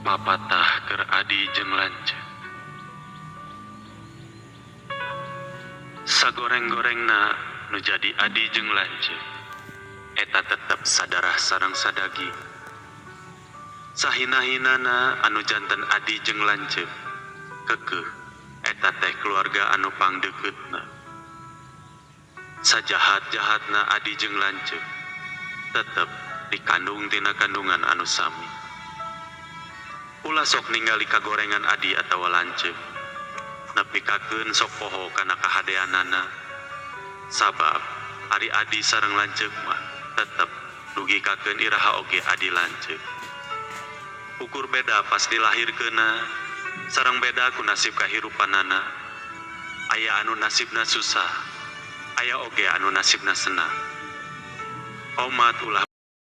Papatah keur adi jeung lanceuk. Sagoreng-gorengna nu jadi adi jeung lanceuk eta tetep sadarah sareng sadaging. Sahina-hinana anu janten adi jeung lanceuk keukeuh eta teh keluarga anu pangdeukeutna. Sajahat-jahatna adi jeung lanceuk tetep dikandung tina kandungan anu sami. Ulah sok ningali kagorengan adi atawa lanceuk, nepikakeun sok poho kana kahadeanana, sabab ari adi sareng lanceuk mah tetep dugikakeun iraha oge adi lanceuk. Ukur beda pas dilahirkeunna, sareng beda ku nasib kahirupanana. Aya anu nasibna susah, aya oge anu nasibna senang. Omat ulah